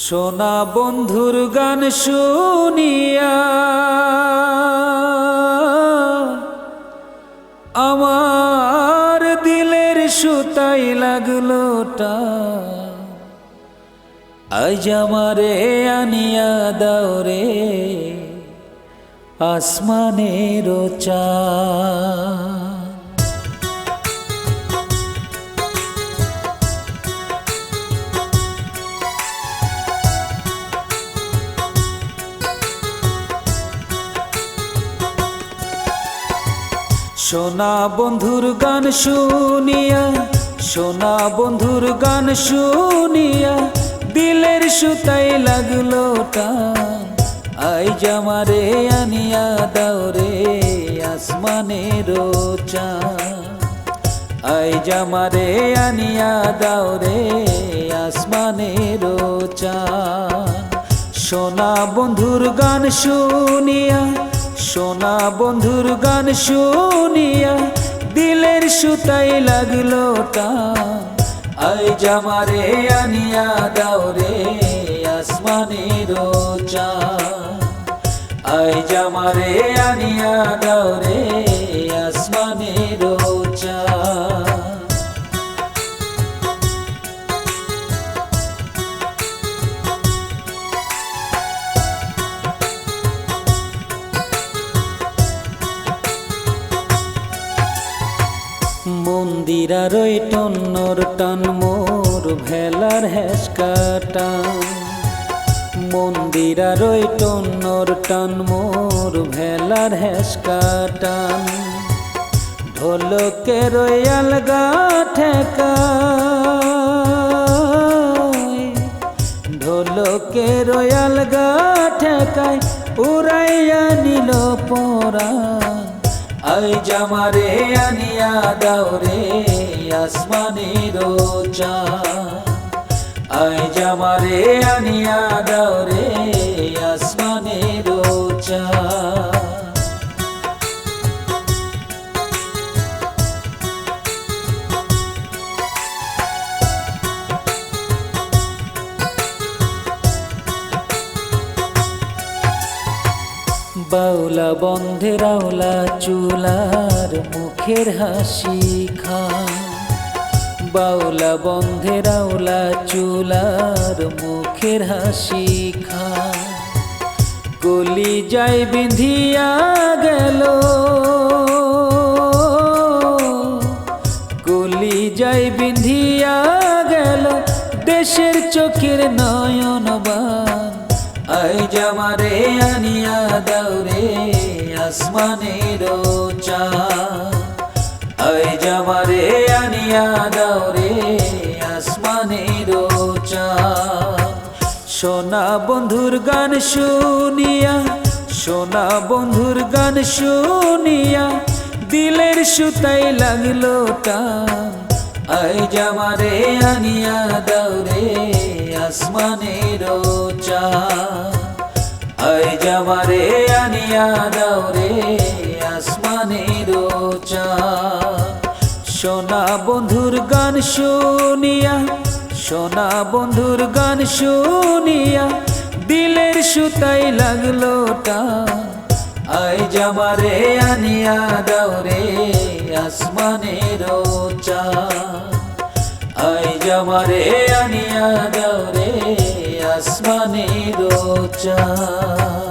সোনা বন্ধুর গান শুনিয়া আমার দিলের সুতাই লাগলো টান। আজ আমারে আনিয়া দাও রে আসমানের চাঁদ। সোনা বন্ধুর গান শুনিয়া, সোনা বন্ধুর গান শুনিয়া দিলের সুতাই লাগলো টান। আজ আমারে আনিয়া দাও রে আসমানের চাঁদ। আজ আমারে আনিয়া দাও রে আসমানের চাঁদ। সোনা বন্ধুর গান শুনিয়া, সোনা বন্ধুর গান শুনিয়া দিলের সুতাই লাগলো টান। আজ আমারে আনিয়া দাও রে আসমানের চাঁদ। আজ আমারে আনিয়া দাও রে আসমানের চাঁদ। মন্দিরার ওই টন্নর টান মোর ভেলার হেসকাটা। মন্দিরার ওই টন্নর টান মোর ভেলার হেসকাটান। ঢোলকের ওই আলগা ঠেকায়, ঢোলকের ওই আলগা ঠেকায় উড়াইয়া নিল পরাণ। আজ আমারে আনিয়া দাও রে আসমানের চাঁদ। আজ আমারে আনিয়া দাও রে আসমানের চাঁদ। বাউলা বন্ধে রাউলা চুলার মুখের হাসি খা। বাউলা বন্ধে রাউলা চুলার মুখের হাসি খা। কলি যাই বিঁধিয়া গেল, কলি যাই বিঁধিয়া গেল দেশের চোখের নয়নবান। আজ আমারে আনিয়া দাও রে আসমানের চাঁদ। আজ আমারে আনিয়া দাও রে আসমানের চাঁদ। সোনা বন্ধুর গান শুনিয়া, সোনা বন্ধুর গান শুনিয়া দিলের সুতাই লাগলো টান। আজ আমারে আনিয়া দাও রে আসমানের চাঁদ। আজ আমারে আনিয়া দাও রে আসমানের চাঁদ। সোনা বন্ধুর গান শুনিয়া, সোনা বন্ধুর গান শুনিয়া দিলের সুতাই লাগলো টান। আজ আমারে আনিয়া দাও রে আসমানের চাঁদ। আজ আমারে আনিয়া দাও রে আসমানের চাঁদ।